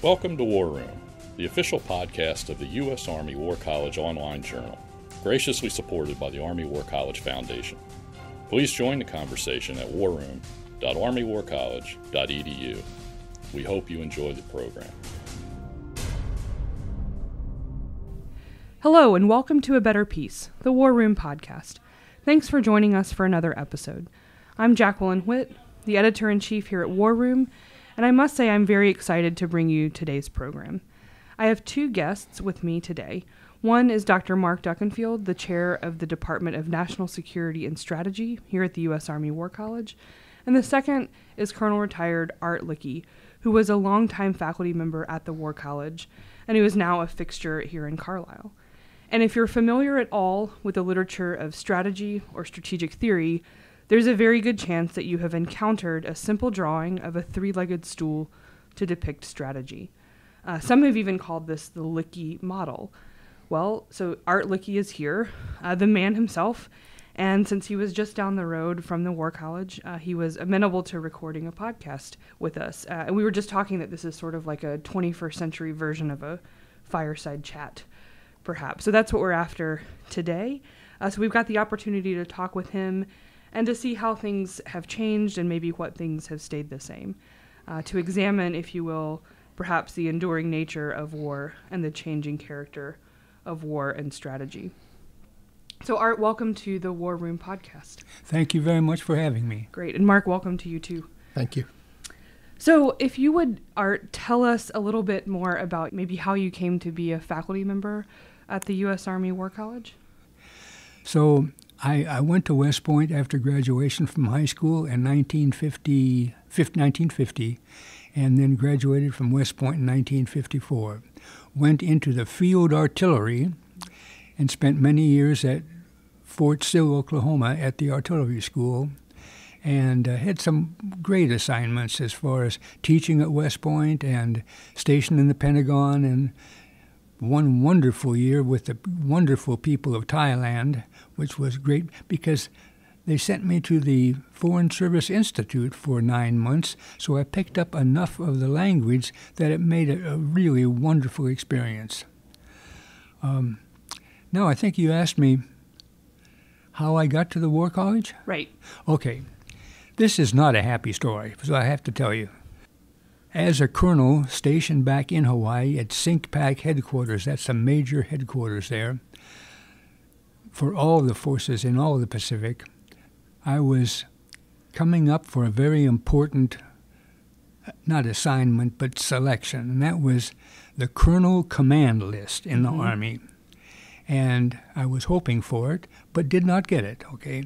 Welcome to War Room, the official podcast of the U.S. Army War College online journal, graciously supported by the Army War College Foundation. Please join the conversation at warroom.armywarcollege.edu. We hope you enjoy the program. Hello, and welcome to A Better Peace, the War Room podcast. Thanks for joining us for another episode. I'm Jacqueline Whitt, the Editor-In-Chief here at War Room, and I must say I'm very excited to bring you today's program. I have two guests with me today. One is Dr. Mark Duckenfield, the chair of the Department of National Security and Strategy here at the U.S. Army War College, and the second is Colonel Retired Art Lykke'S, who was a longtime faculty member at the War College, and who is now a fixture here in Carlisle. And if you're familiar at all with the literature of strategy or strategic theory, there's a very good chance that you have encountered a simple drawing of a three-legged stool to depict strategy. Some have even called this the Lykke'S model. Well, so Art Lykke'S is here, the man himself, and since he was just down the road from the War College, he was amenable to recording a podcast with us. And we were just talking that this is sort of like a 21st century version of a fireside chat, perhaps. So that's what we're after today. So we've got the opportunity to talk with him and to see how things have changed and maybe what things have stayed the same. To examine, if you will, perhaps the enduring nature of war and the changing character of war and strategy. So Art, welcome to the War Room podcast. Thank you very much for having me. Great. And Mark, welcome to you too. Thank you. So if you would, Art, tell us a little bit more about maybe how you came to be a faculty member at the U.S. Army War College. So I went to West Point after graduation from high school in 1950, and then graduated from West Point in 1954. Went into the field artillery and spent many years at Fort Sill, Oklahoma at the artillery school, and had some great assignments as far as teaching at West Point and stationed in the Pentagon, and one wonderful year with the wonderful people of Thailand, which was great because they sent me to the Foreign Service Institute for 9 months, so I picked up enough of the language that it made it a really wonderful experience. Now, I think you asked me how I got to the War College? Right. Okay. This is not a happy story, so I have to tell you. As a colonel stationed back in Hawaii at CINCPAC headquarters, that's a major headquarters there, for all the forces in all of the Pacific, I was coming up for a very important, not assignment, but selection, and that was the Colonel Command List in the Army. And I was hoping for it, but did not get it, okay?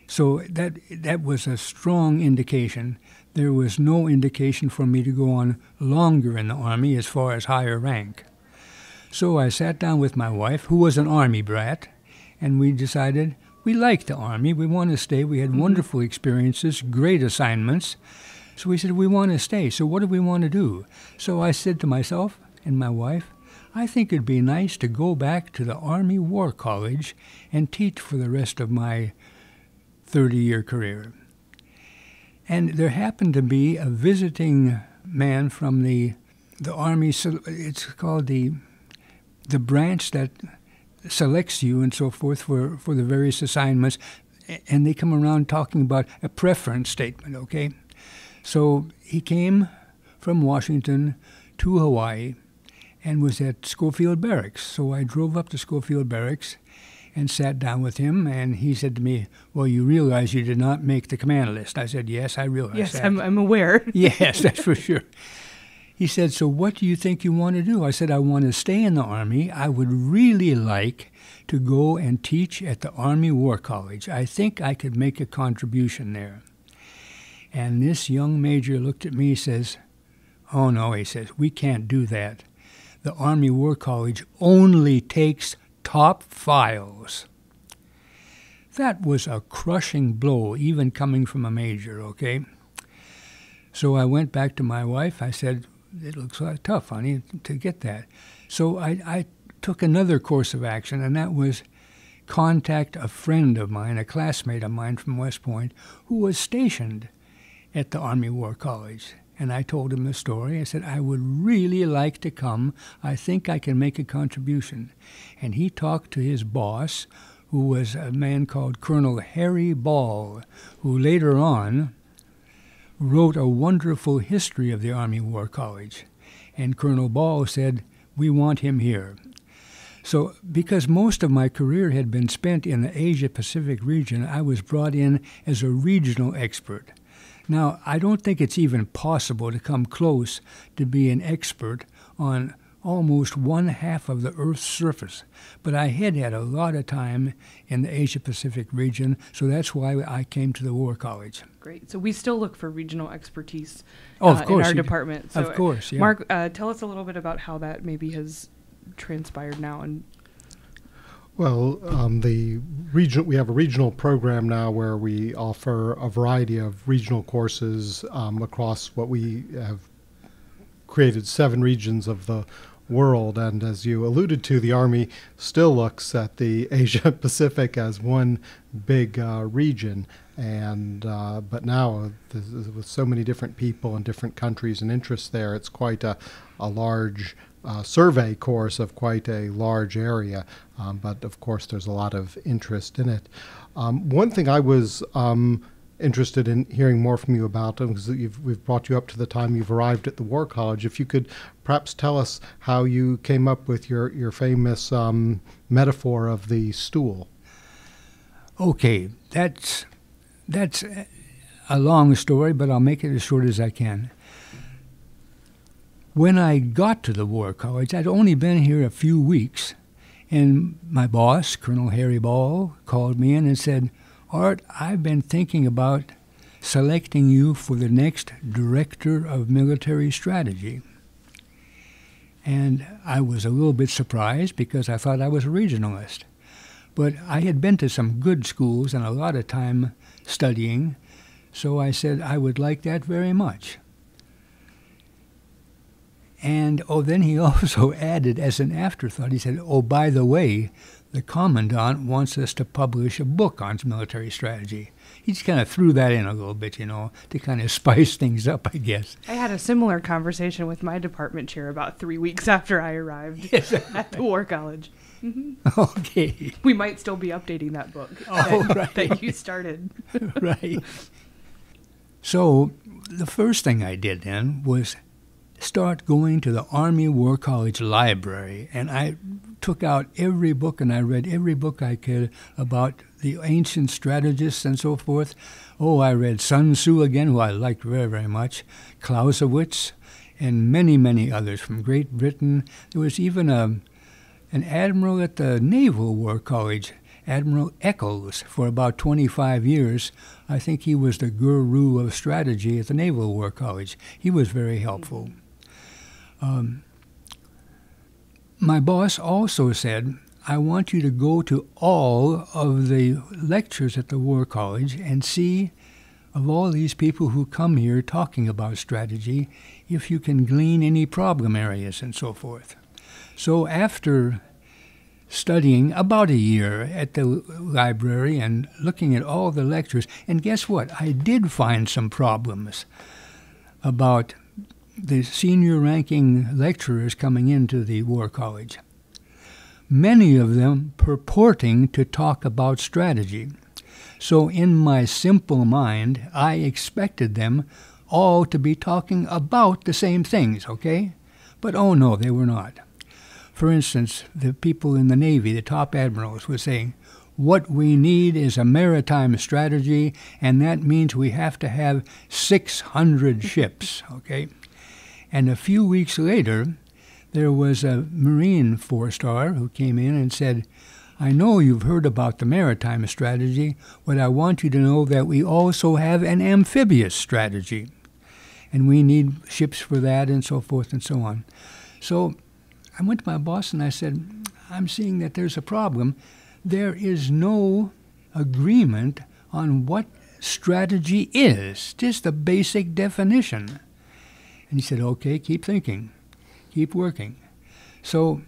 So that was a strong indication. There was no indication for me to go on longer in the Army as far as higher rank. So I sat down with my wife, who was an Army brat, and we decided we liked the Army. We want to stay. We had wonderful experiences, great assignments. So we said, we want to stay. So what do we want to do? So I said to myself and my wife, I think it'd be nice to go back to the Army War College and teach for the rest of my 30-year career. And there happened to be a visiting man from the Army. It's called the branch that selects you and so forth for the various assignments, and they come around talking about a preference statement, okay? So he came from Washington to Hawaii and was at Schofield Barracks. So I drove up to Schofield Barracks and sat down with him, and he said to me, well, you realize you did not make the command list. I said, yes, I realize that. Yes, I'm aware. Yes, that's for sure. He said, so what do you think you want to do? I said, I want to stay in the Army. I would really like to go and teach at the Army War College. I think I could make a contribution there. And this young major looked at me and says, oh, no, he says, we can't do that. The Army War College only takes top files. That was a crushing blow, even coming from a major, okay? So I went back to my wife. I said, it looks like tough, honey, to get that. So I took another course of action, and that was contact a friend of mine, a classmate of mine from West Point, who was stationed at the Army War College. And I told him the story. I said, I would really like to come. I think I can make a contribution. And he talked to his boss, who was a man called Colonel Harry Ball, who later on wrote a wonderful history of the Army War College. And Colonel Ball said, we want him here. So because most of my career had been spent in the Asia-Pacific region, I was brought in as a regional expert. Now, I don't think it's even possible to come close to be an expert on almost 1/2 of the Earth's surface. But I had had a lot of time in the Asia-Pacific region, so that's why I came to the War College. Great. So we still look for regional expertise of course, in our department. So, of course, yeah. Mark, tell us a little bit about how that maybe has transpired now. Well, we have a regional program now where we offer a variety of regional courses across what we have created 7 regions of the world. And as you alluded to, the Army still looks at the Asia Pacific as one big region. And but now, with so many different people and different countries and interests there, it's quite a large survey course of quite a large area. But of course, there's a lot of interest in it. One thing I was interested in hearing more from you about, because we've brought you up to the time you've arrived at the War College. If you could perhaps tell us how you came up with your famous metaphor of the stool. Okay, that's a long story, but I'll make it as short as I can. When I got to the War College, I'd only been here a few weeks, and my boss, Colonel Harry Ball, called me in and said, Art, I've been thinking about selecting you for the next Director of Military Strategy. And I was a little bit surprised because I thought I was a regionalist. But I had been to some good schools and a lot of time studying, so I said I would like that very much. And then he also added as an afterthought, he said, oh, by the way, the Commandant wants us to publish a book on military strategy. He just kind of threw that in a little bit, to kind of spice things up, I guess. I had a similar conversation with my department chair about 3 weeks after I arrived at the War College. Mm-hmm. Okay. We might still be updating that book that you started. Right. So the first thing I did then was start going to the Army War College library, and I took out every book and I read every book I could about the ancient strategists and so forth. Oh, I read Sun Tzu again, who I liked very, very much, Clausewitz, and many, many others from Great Britain. There was even an admiral at the Naval War College, Admiral Eccles, for about 25 years. I think he was the guru of strategy at the Naval War College. He was very helpful. My boss also said, I want you to go to all of the lectures at the War College and see, of all these people who come here talking about strategy, if you can glean any problem areas and so forth. So after studying about a year at the library and looking at all the lectures, and guess what? I did find some problems about the senior ranking lecturers coming into the War College, many of them purporting to talk about strategy. So in my simple mind, I expected them all to be talking about the same things, okay? But oh no, they were not. For instance, the people in the Navy, the top admirals, were saying, what we need is a maritime strategy, and that means we have to have 600 ships, okay? And a few weeks later, there was a Marine four-star who came in and said, I know you've heard about the maritime strategy, but I want you to know that we also have an amphibious strategy. And we need ships for that and so forth and so on. So I went to my boss and I said, I'm seeing that there's a problem. There is no agreement on what strategy is, just the basic definition. And he said, okay, keep thinking, keep working. So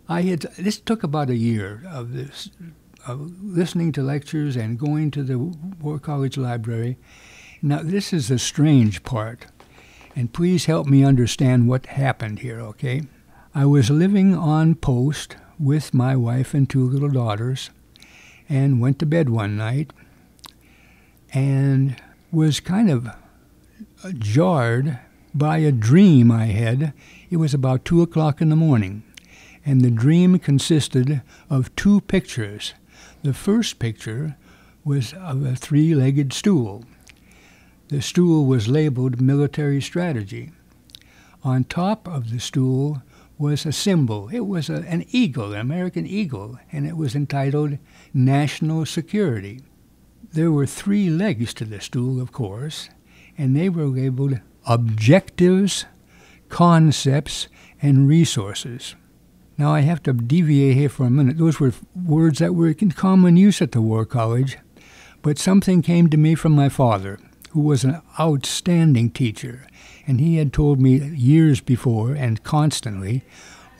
this took about a year of listening to lectures and going to the War College library. Now, this is the strange part. And please help me understand what happened here, okay? I was living on post with my wife and 2 little daughters and went to bed one night and was kind of jarred by a dream I had. It was about 2 o'clock in the morning, and the dream consisted of 2 pictures. The first picture was of a 3-legged stool. The stool was labeled military strategy. On top of the stool was a symbol. It was an eagle, an American eagle, and it was entitled National Security. There were 3 legs to the stool, of course, and they were labeled objectives, concepts, and resources. Now I have to deviate here for a minute. Those were words that were in common use at the War College, but something came to me from my father, who was an outstanding teacher, and he had told me years before and constantly,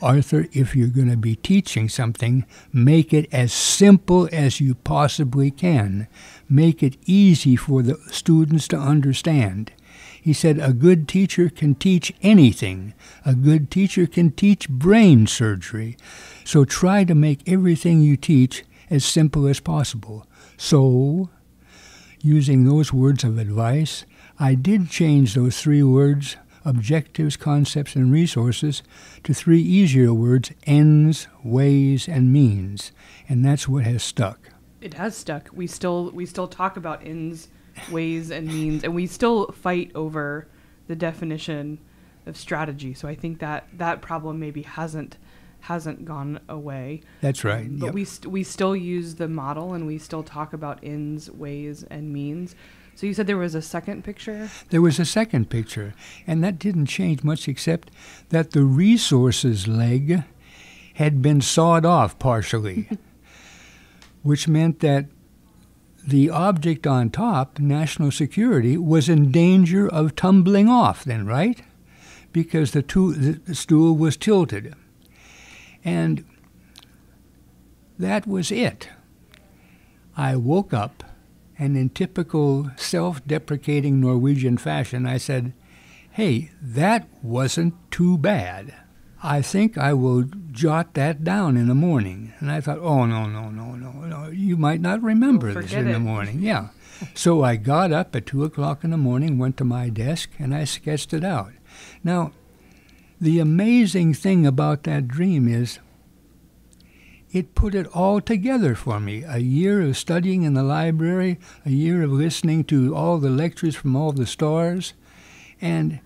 Arthur, if you're going to be teaching something, make it as simple as you possibly can. Make it easy for the students to understand. He said, a good teacher can teach anything. A good teacher can teach brain surgery. So try to make everything you teach as simple as possible. So, using those words of advice, I did change those 3 words, objectives, concepts, and resources, to 3 easier words, ends, ways, and means. And that's what has stuck. It has stuck. We still talk about ends, ways, and means, and we still fight over the definition of strategy. So I think that problem maybe hasn't gone away. That's right. But we still use the model, and we still talk about ends, ways, and means. So you said there was a second picture? There was a second picture, and that didn't change much except that the resources leg had been sawed off partially, which meant that the object on top, national security, was in danger of tumbling off then, right? Because the stool was tilted. And that was it. I woke up, and in typical self-deprecating Norwegian fashion, I said, hey, that wasn't too bad. I think I will jot that down in the morning. And I thought, oh, no, you might not remember this in the morning. Yeah. So I got up at 2 o'clock in the morning, went to my desk, and I sketched it out. Now, the amazing thing about that dream is it put it all together for me. A year of studying in the library, a year of listening to all the lectures from all the stars, and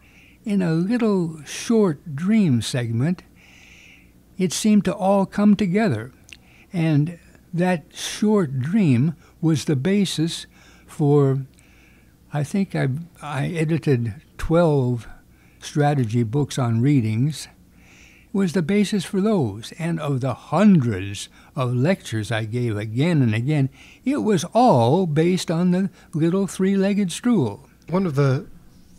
in a little short dream segment, it seemed to all come together. And that short dream was the basis for, I think I edited 12 strategy books on readings, was the basis for those. And of the hundreds of lectures I gave again and again, it was all based on the little 3-legged stool. One of the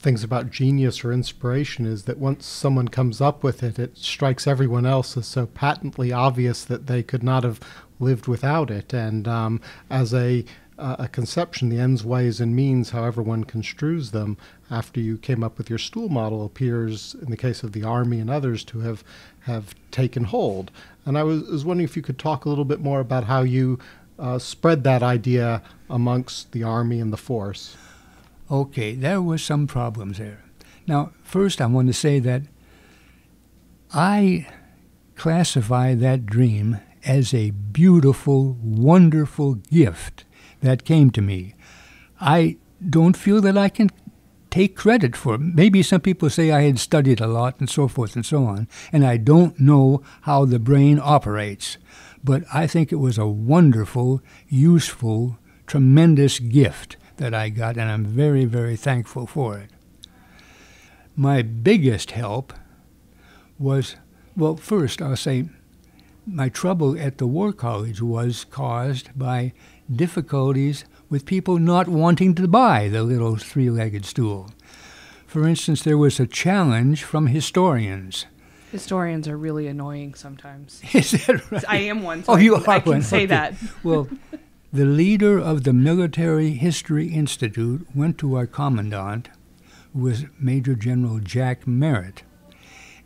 things about genius or inspiration is that once someone comes up with it, it strikes everyone else as so patently obvious that they could not have lived without it. And as a conception, the ends, ways, and means, however one construes them, after you came up with your stool model, appears, in the case of the Army and others, to have taken hold. And I was wondering if you could talk a little bit more about how you spread that idea amongst the Army and the force. Okay, there was some problems there. Now, first I want to say that I classify that dream as a beautiful, wonderful gift that came to me. I don't feel that I can take credit for it. Maybe some people say I had studied a lot and so forth and so on, and I don't know how the brain operates. But I think it was a wonderful, useful, tremendous gift that I got, and I'm very, very thankful for it. My biggest help was, well, first I'll say my trouble at the War College was caused by difficulties with people not wanting to buy the little 3-legged stool. For instance, there was a challenge from historians. Historians are really annoying sometimes. Is that right? I am one, so oh, you I can one. say Okay. that. Well, the leader of the Military History Institute went to our commandant, was Major General Jack Merritt,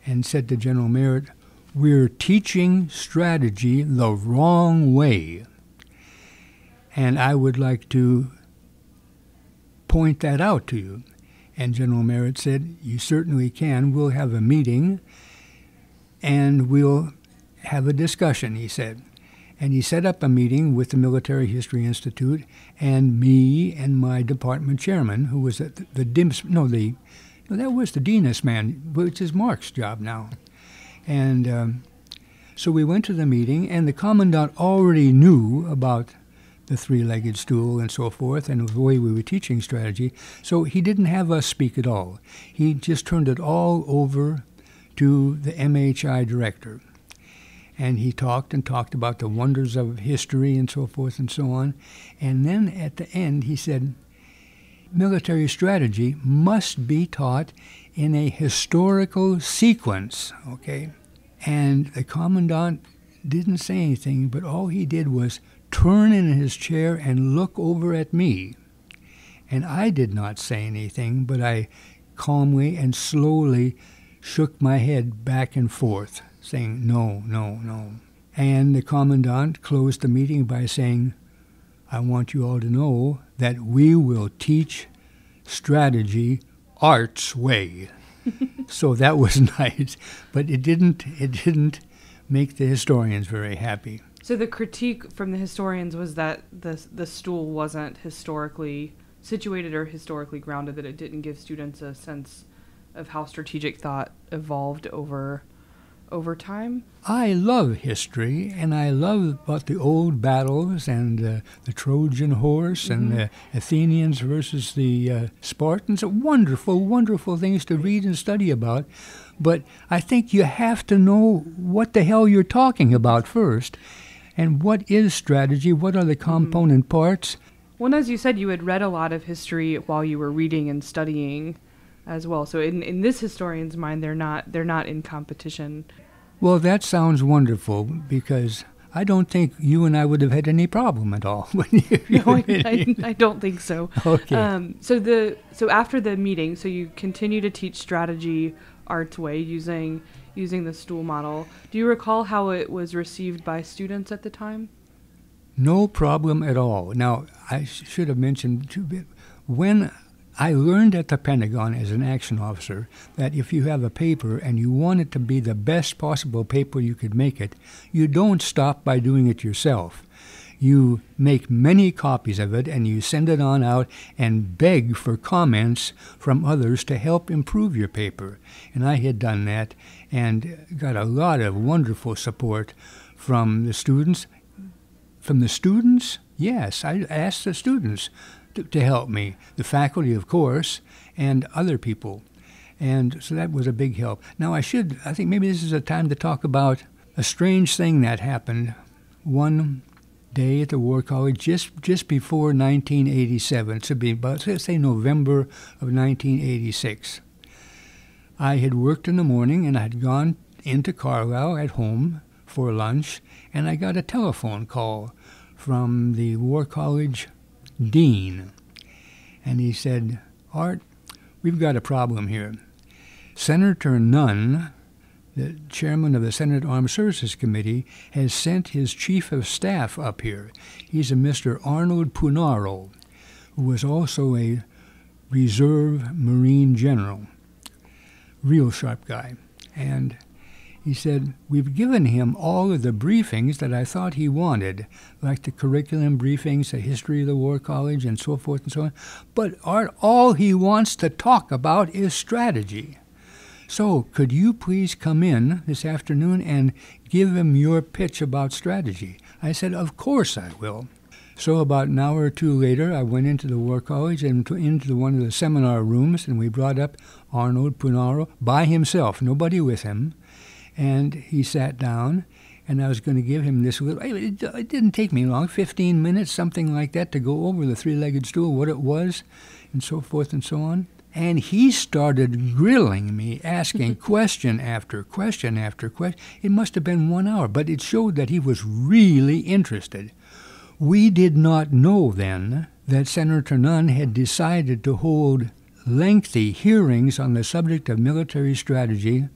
and said to General Merritt, "We're teaching strategy the wrong way. And I would like to point that out to you." And General Merritt said, "You certainly can. We'll have a meeting and we'll have a discussion," he said. And he set up a meeting with the Military History Institute and me and my department chairman, who was that was the deanest man, which is Mark's job now. And so we went to the meeting, and the commandant already knew about the three-legged stool and so forth, and the way we were teaching strategy. So he didn't have us speak at all. He just turned it all over to the MHI director. And he talked about the wonders of history and so forth and so on. And then at the end he said, military strategy must be taught in a historical sequence, okay? And the commandant didn't say anything, but all he did was turn in his chair and look over at me. And I did not say anything, but I calmly and slowly shook my head back and forth, saying, "No, no, no." And the commandant closed the meeting by saying, "I want you all to know that we will teach strategy Art's way." So that was nice, but it didn't make the historians very happy. So the critique from the historians was that the stool wasn't historically situated or historically grounded, that it didn't give students a sense of how strategic thought evolved over time. I love history, and I love about the old battles and the Trojan horse and the Athenians versus the Spartans. Wonderful, wonderful things to read and study about. But I think you have to know what the hell you're talking about first. And what is strategy? What are the component parts? Well, as you said, you had read a lot of history while you were reading and studying as well. So in this historian's mind, they're not in competition. Well, that sounds wonderful, because I don't think you and I would have had any problem at all. No, I don't think so. Okay. So after the meeting, so you continue to teach strategy Art's way using the stool model. Do you recall how it was received by students at the time? No problem at all. Now, I should have mentioned too, when I learned at the Pentagon as an action officer that if you have a paper and you want it to be the best possible paper you could make it, you don't stop by doing it yourself. You make many copies of it and you send it on out and beg for comments from others to help improve your paper. And I had done that and got a lot of wonderful support from the students. From the students? Yes, I asked the students to help me, the faculty, of course, and other people. And so that was a big help. Now I think maybe this is a time to talk about a strange thing that happened one day at the War College just before 1987. It should be about, let's say, November of 1986. I had worked in the morning and I had gone into Carlisle at home for lunch, and I got a telephone call from the War College dean. And he said, "Art, we've got a problem here. Senator Nunn, the chairman of the Senate Armed Services Committee, has sent his chief of staff up here. He's a Mr. Arnold Punaro, who was also a reserve Marine general. Real sharp guy. And he said, we've given him all of the briefings that I thought he wanted, like the curriculum briefings, the history of the War College, and so forth and so on. But all he wants to talk about is strategy. So could you please come in this afternoon and give him your pitch about strategy?" I said, "Of course I will." So about an hour or two later, I went into the War College and into one of the seminar rooms, and we brought up Arnold Punaro by himself, nobody with him. And he sat down, and I was going to give him this little, it didn't take me long, 15 minutes, something like that, to go over the three-legged stool, what it was, and so forth and so on. And he started grilling me, asking question after question after question. It must have been 1 hour, but it showed that he was really interested. We did not know then that Senator Nunn had decided to hold lengthy hearings on the subject of military strategy,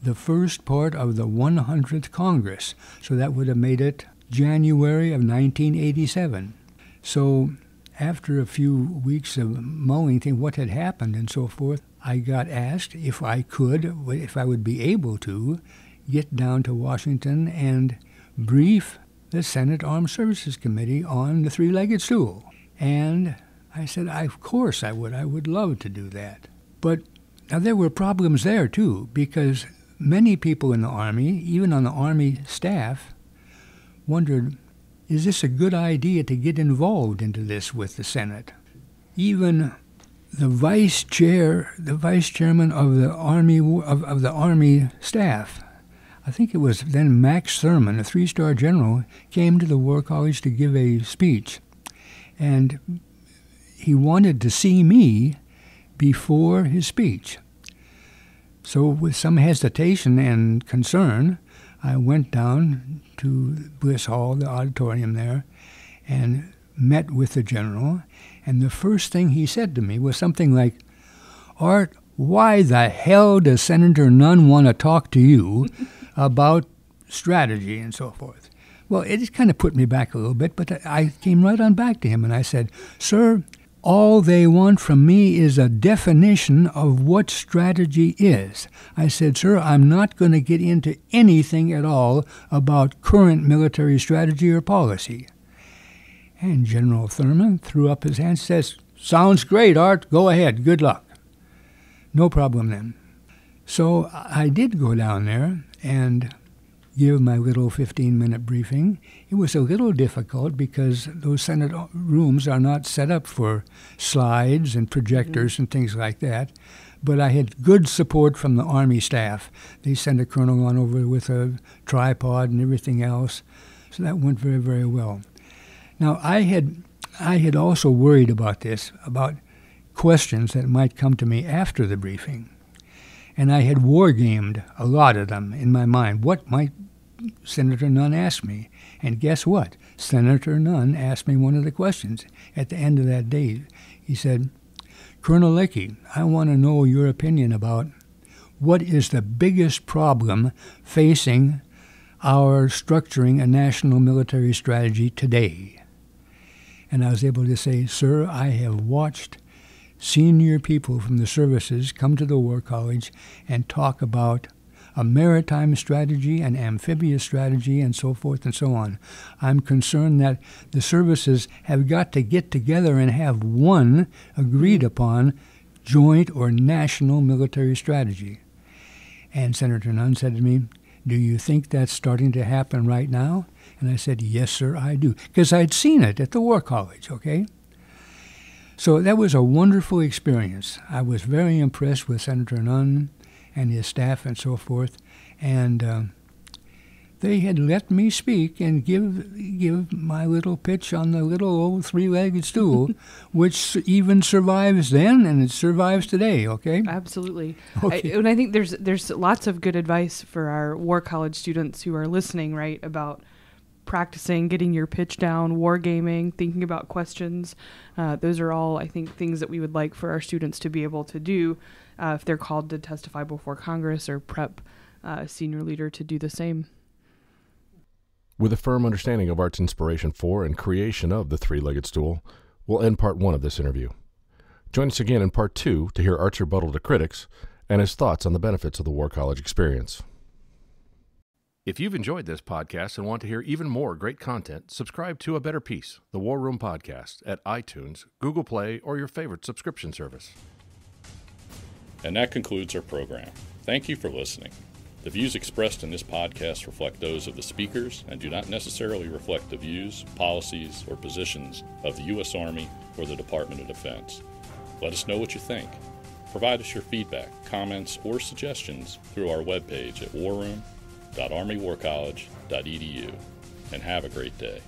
the first part of the 100th Congress. So that would have made it January of 1987. So after a few weeks of mulling, thinking what had happened and so forth, I got asked if I would be able to get down to Washington and brief the Senate Armed Services Committee on the three-legged stool. And I said, of course I would. I would love to do that. But now there were problems there, too, because many people in the Army, even on the Army staff, wondered, is this a good idea to get involved into this with the Senate? Even the vice chairman of the Army staff, I think it was then Max Thurman, a three-star general, came to the War College to give a speech. And he wanted to see me before his speech. So with some hesitation and concern, I went down to Bliss Hall, the auditorium there, and met with the general. And the first thing he said to me was something like, Art, why the hell does Senator Nunn want to talk to you about strategy and so forth? Well, it just kind of put me back a little bit, but I came right on back to him and I said, Sir, all they want from me is a definition of what strategy is. I said, Sir, I'm not going to get into anything at all about current military strategy or policy. And General Thurman threw up his hands and says, Sounds great, Art. Go ahead. Good luck. No problem then. So I did go down there and give my little 15-minute briefing. It was a little difficult because those Senate rooms are not set up for slides and projectors and things like that. But I had good support from the Army staff. They sent a colonel on over with a tripod and everything else. So that went very, very well. Now, I had also worried about this, about questions that might come to me after the briefing. And I had war-gamed a lot of them in my mind. What might Senator Nunn ask me? And guess what? Senator Nunn asked me one of the questions at the end of that day. He said, Colonel Lykke, I want to know your opinion about what is the biggest problem facing our structuring a national military strategy today. And I was able to say, Sir, I have watched senior people from the services come to the War College and talk about a maritime strategy, an amphibious strategy, and so forth and so on. I'm concerned that the services have got to get together and have one agreed upon joint or national military strategy. And Senator Nunn said to me, do you think that's starting to happen right now? And I said, yes, sir, I do. Because I'd seen it at the War College, okay? So that was a wonderful experience. I was very impressed with Senator Nunn and his staff and so forth. And they had let me speak and give my little pitch on the little old three-legged stool, which even survives then and it survives today, okay? Absolutely. Okay. And I think there's lots of good advice for our War College students who are listening, right, about practicing, getting your pitch down, wargaming, thinking about questions. Those are all, I think, things that we would like for our students to be able to do if they're called to testify before Congress or prep a senior leader to do the same. With a firm understanding of Art's inspiration for and creation of the three-legged stool, we'll end part 1 of this interview. Join us again in part 2 to hear Art's rebuttal to critics and his thoughts on the benefits of the War College experience. If you've enjoyed this podcast and want to hear even more great content, subscribe to A Better Peace, the War Room Podcast, at iTunes, Google Play, or your favorite subscription service. And that concludes our program. Thank you for listening. The views expressed in this podcast reflect those of the speakers and do not necessarily reflect the views, policies, or positions of the U.S. Army or the Department of Defense. Let us know what you think. Provide us your feedback, comments, or suggestions through our webpage at warroom.armywarcollege.edu, and have a great day.